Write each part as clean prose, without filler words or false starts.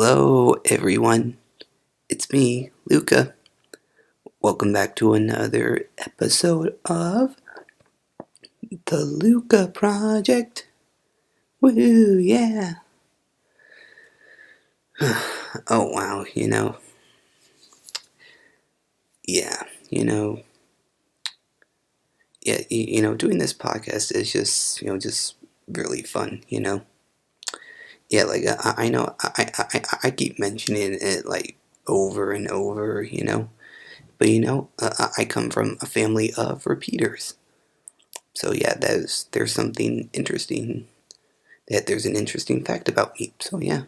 Hello, everyone. It's me, LUCA. Welcome back to another episode of the LUCA Project. Woohoo, yeah. Oh, wow, yeah, you know, doing this podcast is just really fun. Yeah, like, I know I keep mentioning it, like, over and over. But, I come from a family of repeaters. So yeah, there's something interesting that there's an interesting fact about me. So yeah,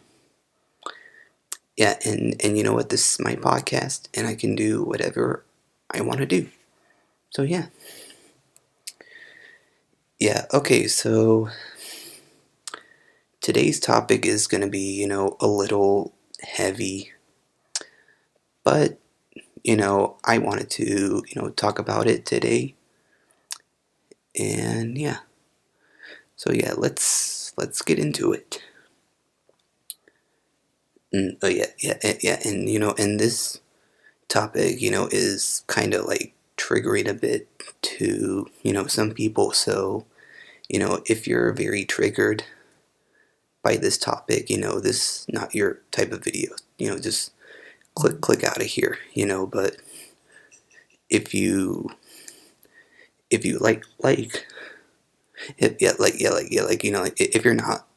and you know what? This is my podcast, and I can do whatever I want to do. So yeah. Okay, so today's topic is gonna be a little heavy, but I wanted to talk about it today, and yeah. So yeah, let's get into it. Oh yeah, and and this topic, is kind of like triggering a bit to, some people. So, if you're very triggered by this topic, this is not your type of video, just click out of here, but if you, if you if, like, if you're not,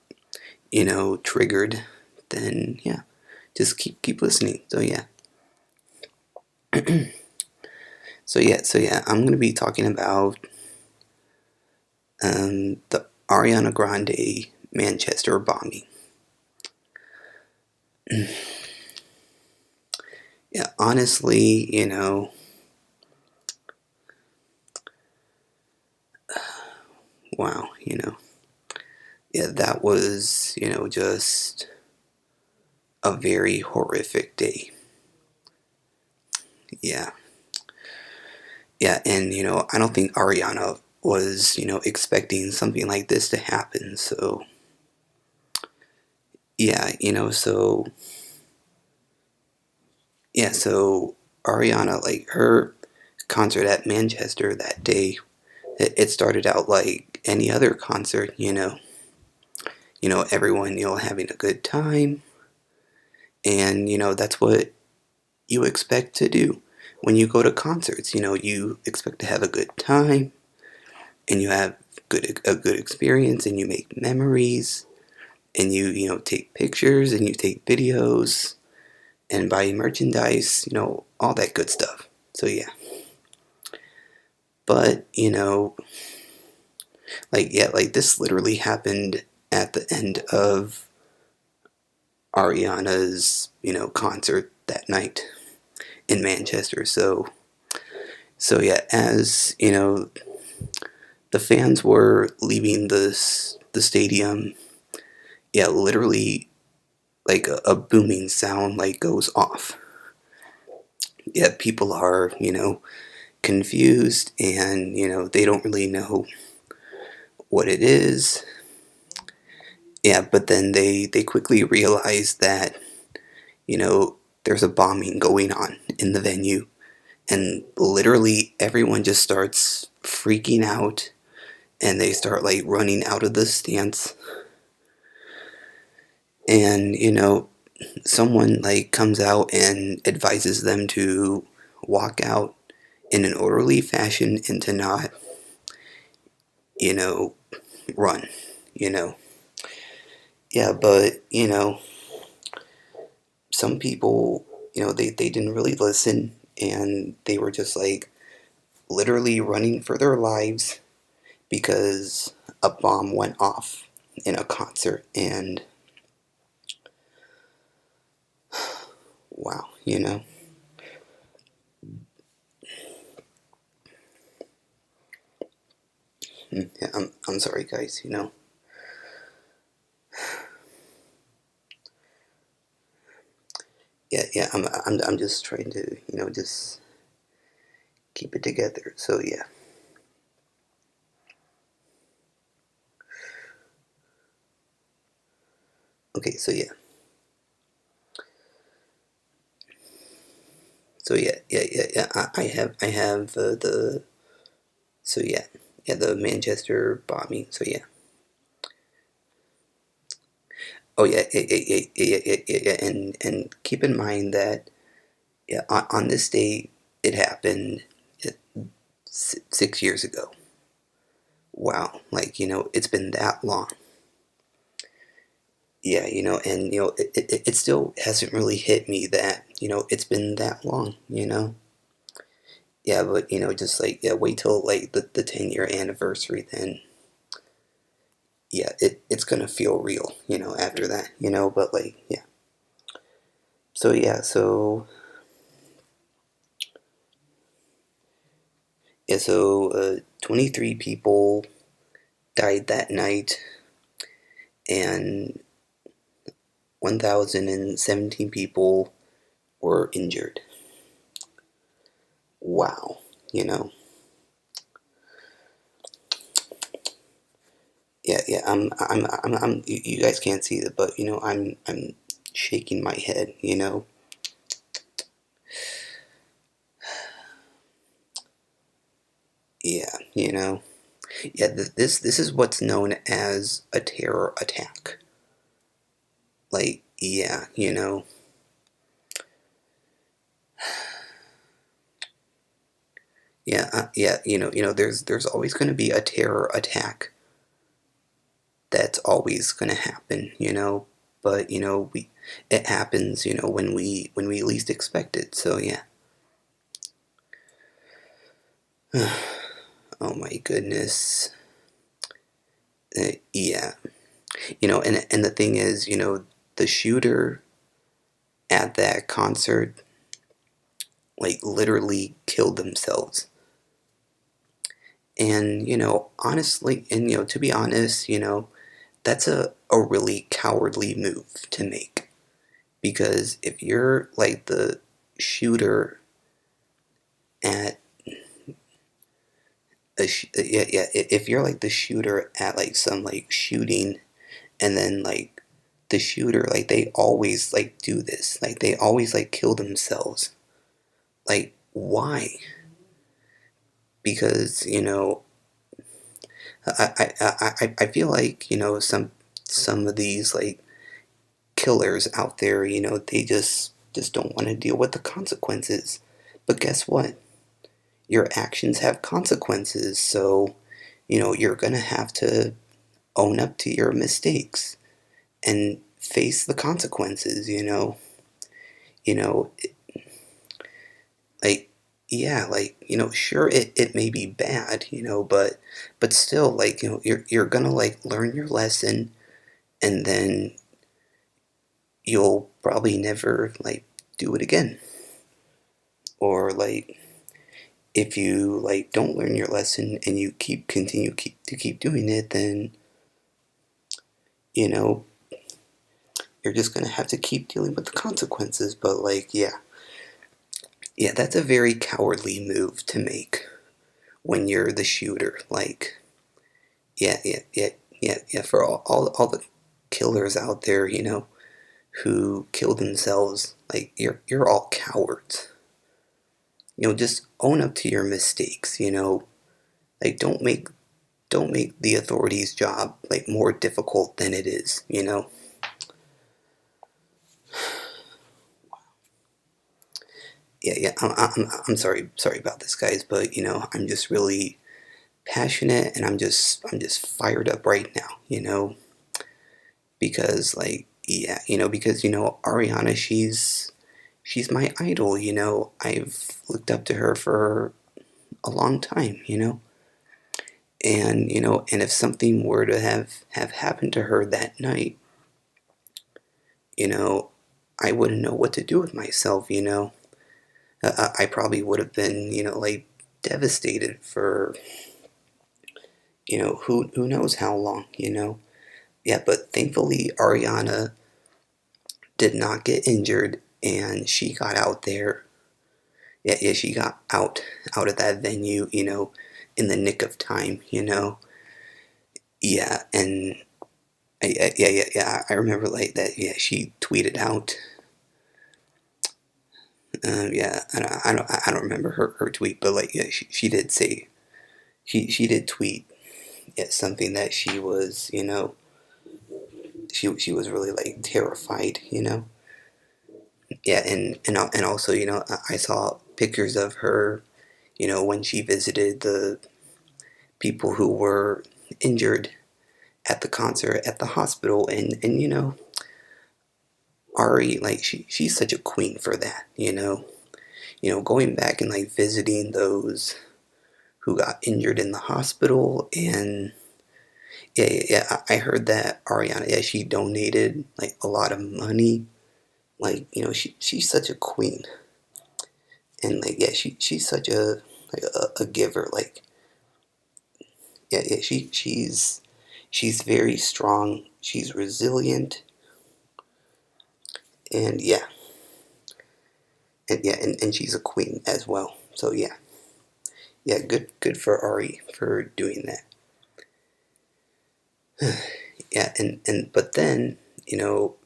triggered, then yeah, just keep listening. So yeah. So yeah, I'm going to be talking about the Ariana Grande Manchester bombing. Yeah, honestly, wow, yeah, that was, just a very horrific day. Yeah, yeah, and, I don't think Ariana was, expecting something like this to happen. So, yeah, so Ariana, like, her concert at Manchester that day, it started out like any other concert, everyone, having a good time. And, that's what you expect to do when you go to concerts. You expect to have a good time, and you have a good experience, and you make memories, and you take pictures, and you take videos, and buy merchandise, all that good stuff. So yeah. But, like this literally happened at the end of Ariana's, concert that night in Manchester. So yeah, as the fans were leaving the stadium, yeah, literally like a booming sound like goes off. Yeah, people are confused, and they don't really know what it is. Yeah, but then they quickly realize that there's a bombing going on in the venue, and literally everyone just starts freaking out, and they start like running out of the stands. And someone like comes out and advises them to walk out in an orderly fashion and to not you know run. you know yeah, but some people, they didn't really listen, and they were just like literally running for their lives because a bomb went off in a concert. And wow, yeah, I'm sorry, guys. Yeah, I'm just trying to just keep it together. So yeah. Okay, so yeah. So yeah. I have the so yeah, the Manchester bombing. So yeah. Oh yeah. And keep in mind that yeah, on this day it happened, uh, 6 years ago. Wow, like it's been that long. Yeah, and it still hasn't really hit me that it's been that long. Yeah, but just like yeah, wait till like the 10-year anniversary, then yeah, it's gonna feel real, after that, but like yeah. So yeah, so 23 people died that night, and 1,017 people were injured. Wow, you know. Yeah. You guys can't see it, but I'm shaking my head. Yeah, yeah. This is what's known as a terror attack. Like, yeah, yeah. There's always going to be a terror attack. That's always going to happen. But we it happens. When we least expect it. So yeah. Oh my goodness. Yeah. And the thing is, the shooter at that concert like literally killed themselves. And honestly, and to be honest, that's a really cowardly move to make, because if you're like the shooter at yeah, if you're like the shooter at like some like shooting, and then like the shooter, like they always like do this, like they always like kill themselves. Like, why? Because I feel like some of these like killers out there, they just don't want to deal with the consequences. But guess what? Your actions have consequences, so you're gonna have to own up to your mistakes and face the consequences. You know, like yeah, like sure, it may be bad, but still, like you're gonna like learn your lesson, and then you'll probably never like do it again. Or like if you like don't learn your lesson and you keep doing it, then you know you're just gonna have to keep dealing with the consequences. But like yeah, that's a very cowardly move to make when you're the shooter. Like yeah, for all the killers out there, who kill themselves, like you're all cowards. Just own up to your mistakes. Like don't make the authorities' job like more difficult than it is. Yeah. I'm sorry about this, guys, but I'm just really passionate, and I'm just fired up right now. Because like yeah, because Ariana, she's my idol. I've looked up to her for a long time. And if something were to have happened to her that night, you know I wouldn't know what to do with myself. I probably would have been like devastated for who knows how long. Yeah, but thankfully Ariana did not get injured, and she got out there. Yeah, she got out of that venue, in the nick of time. Yeah, and yeah, I remember like that. Yeah, she tweeted out. Yeah, and I don't remember her tweet, but like, yeah, she did say, she did tweet, yeah, something that she was, she was really like terrified. Yeah, and also, I saw pictures of her, when she visited the people who were injured at the concert at the hospital, and Ari, like, she's such a queen for that. Going back and like visiting those who got injured in the hospital. And yeah, yeah, yeah, I heard that Ariana, yeah, she donated like a lot of money. Like, she's such a queen. And like, yeah, she's such a, like, a giver. Like, yeah, yeah, she's very strong, she's resilient. And yeah, and she's a queen as well. So yeah, yeah, good for Ari for doing that. Yeah, and but then,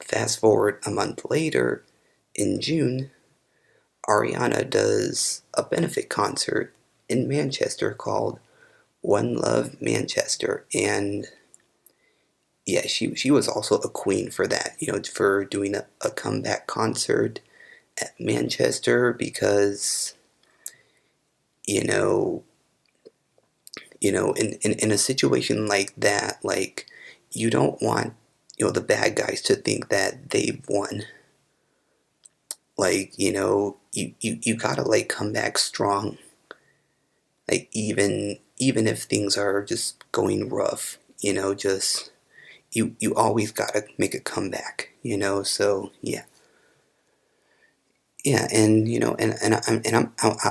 fast forward a month later, in June, Ariana does a benefit concert in Manchester called One Love Manchester. And yeah, she was also a queen for that, for doing a comeback concert at Manchester. Because you know in a situation like that, like, you don't want, the bad guys to think that they've won. Like, you gotta like come back strong. Like, even if things are just going rough, just, you always gotta make a comeback. So yeah. Yeah, and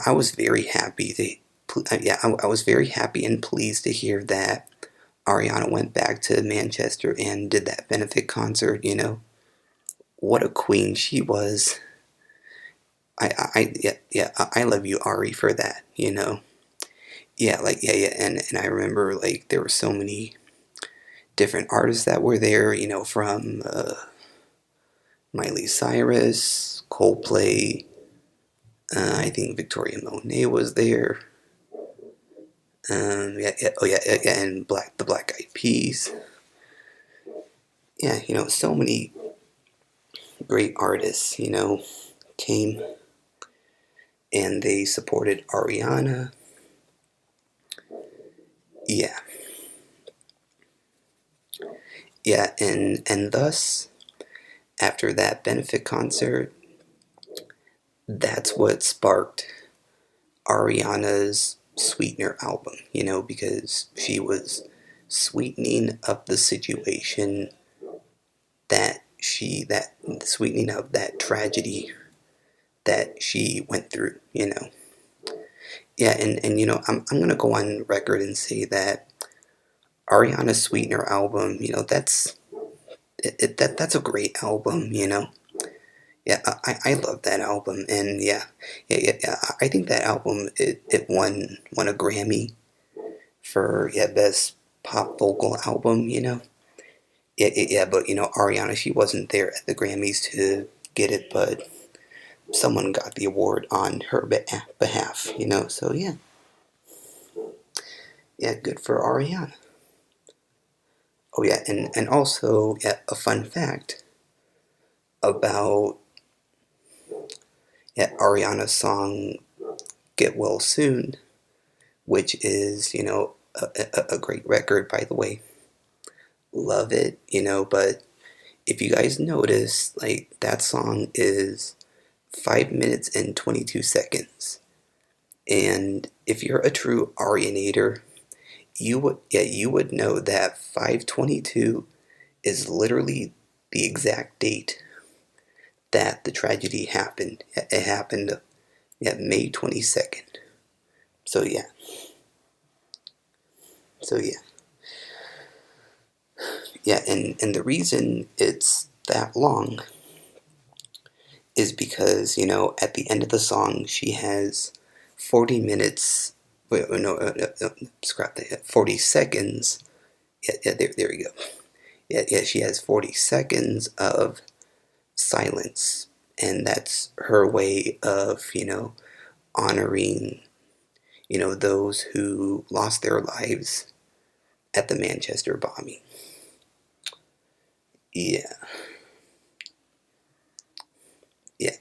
I was very happy yeah, I was very happy and pleased to hear that Ariana went back to Manchester and did that benefit concert. What a queen she was. Yeah, yeah, I love you, Ari, for that. Yeah, like, yeah, yeah, and I remember, like, there were so many different artists that were there, from Miley Cyrus, Coldplay, I think Victoria Monet was there. Yeah, yeah, oh yeah, yeah, yeah, and the Black Eyed Peas. Yeah, so many great artists, came and they supported Ariana. Yeah, yeah, and thus, after that benefit concert, that's what sparked Ariana's Sweetener album, because she was sweetening up the situation, that sweetening up that tragedy that she went through. Yeah, and I'm gonna go on record and say that Ariana's Sweetener album, that's a great album. Yeah, I love that album. And yeah, yeah, yeah, yeah, I think that album, it won a Grammy for, yeah, best pop vocal album. Yeah, yeah, yeah, but Ariana, she wasn't there at the Grammys to get it, but someone got the award on her behalf. So yeah, yeah, good for Ariana. Oh yeah, and also, yeah, a fun fact about, yeah, Ariana's song "Get Well Soon," which is, a great record, by the way. Love it. But if you guys notice, like, that song is 5 minutes and 22 seconds. And if you're a true Arianator, you would know that 522 is literally the exact date that the tragedy happened. It happened, yeah, May 22nd. So yeah. So yeah. Yeah, and the reason it's that long is because, at the end of the song, she has 40 minutes. Wait, no, no, scrap that. 40 seconds. Yeah, yeah, there we go. Yeah, yeah, she has 40 seconds of silence. and that's her way of, honoring, those who lost their lives at the Manchester bombing. Yeah, yeah,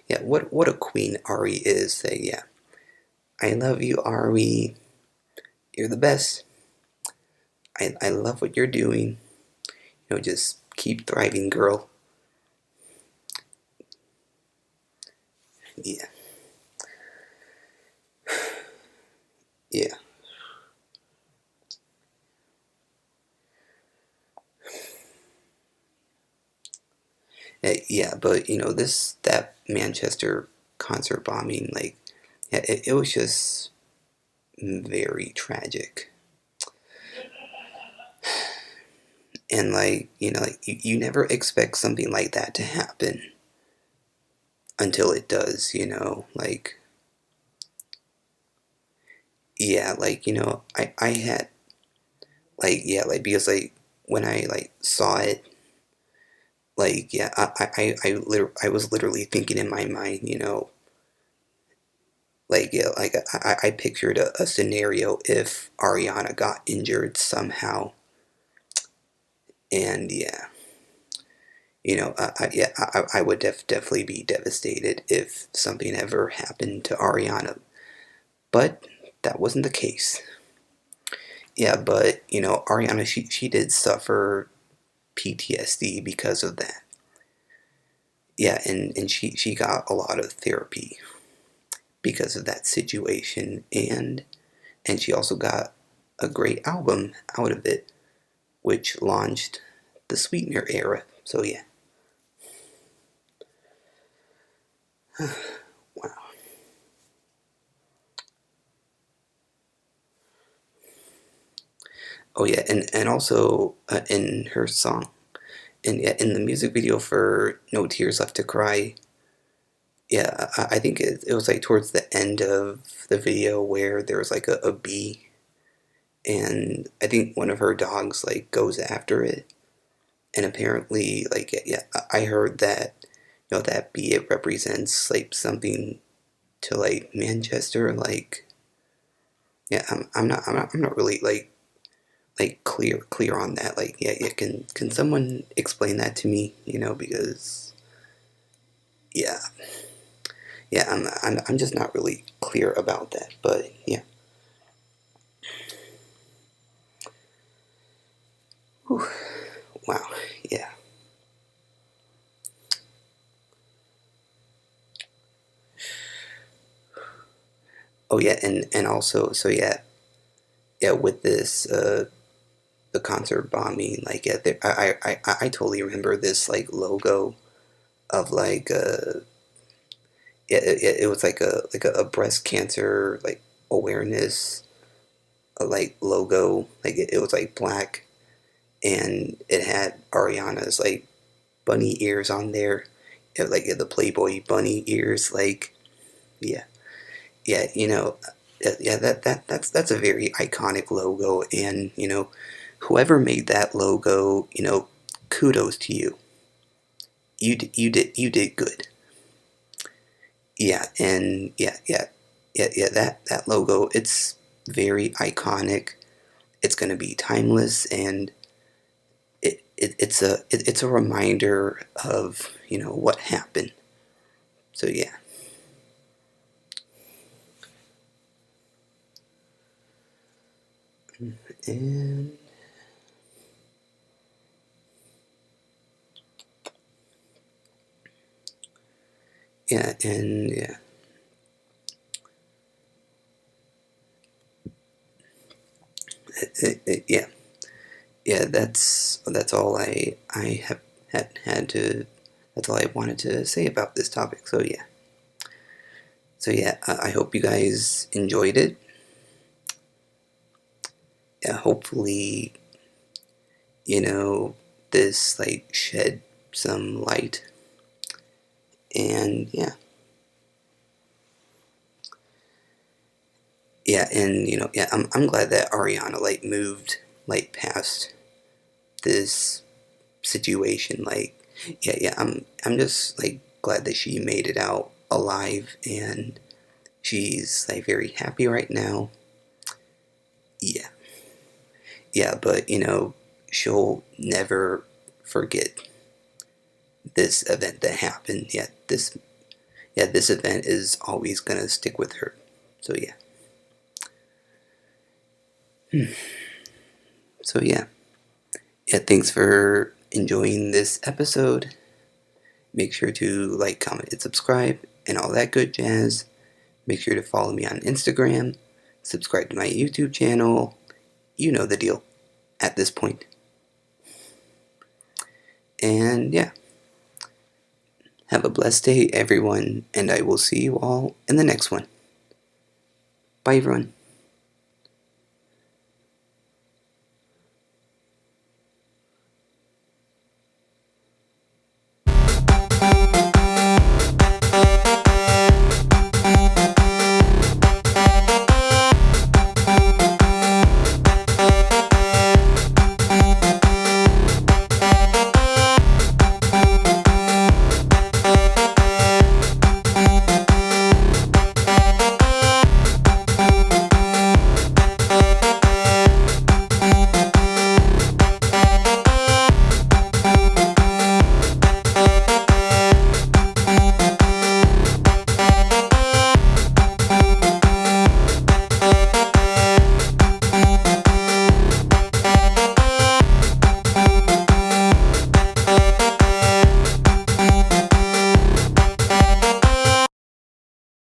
yeah. What a queen Ari is. Say, yeah, I love you, Ari. You're the best. I love what you're doing. Just keep thriving, girl. Yeah, yeah. Yeah, but this that Manchester concert bombing, like, yeah, it was just very tragic, and like like you never expect something like that to happen until it does. Like, yeah, like I had, like, yeah, like, because like when I like saw it, like, yeah, I was literally thinking in my mind, like, yeah, like I pictured a scenario if Ariana got injured somehow, and yeah, yeah, I would definitely be devastated if something ever happened to Ariana, but that wasn't the case. Yeah, but Ariana, she did suffer PTSD because of that. Yeah, and she got a lot of therapy because of that situation, and she also got a great album out of it, which launched the Sweetener era. So yeah, wow. Oh yeah, and also in her song, and yeah, in the music video for No Tears Left to Cry, yeah, I think it was like towards the end of the video where there was like a bee, and I think one of her dogs like goes after it, and apparently, like, yeah, yeah, I heard that that bee, it represents like something to like Manchester, like, yeah, I'm not really like clear on that, like, yeah, yeah, can someone explain that to me, because yeah, yeah, I'm just not really clear about that, but yeah. Whew. Wow, yeah. Oh yeah, and also, so yeah, yeah, with this the concert bombing, like, yeah, I totally remember this like logo of like it was like a breast cancer like awareness like logo, like it was like black, and it had Ariana's like bunny ears on there, like the Playboy bunny ears, like, yeah, yeah, yeah, that's a very iconic logo, and whoever made that logo, kudos to you. You did good. Yeah, and yeah, yeah, yeah, yeah. That logo, it's very iconic. It's gonna be timeless, and it's a reminder of what happened. So yeah, and yeah, and yeah, yeah, yeah. That's all I have had to. That's all I wanted to say about this topic. So yeah, I hope you guys enjoyed it. Yeah, hopefully, you know this like shed some light, and yeah, yeah, and yeah, I'm glad that Ariana like moved like past this situation. Like, yeah, yeah, I'm just like glad that she made it out alive, and she's like very happy right now. Yeah, yeah, but she'll never forget this event that happened. This event is always gonna stick with her. So yeah. So yeah. Yeah, thanks for enjoying this episode. Make sure to like, comment, and subscribe, and all that good jazz. Make sure to follow me on Instagram, subscribe to my YouTube channel. You know the deal at this point. And yeah, have a blessed day, everyone, and I will see you all in the next one. Bye, everyone.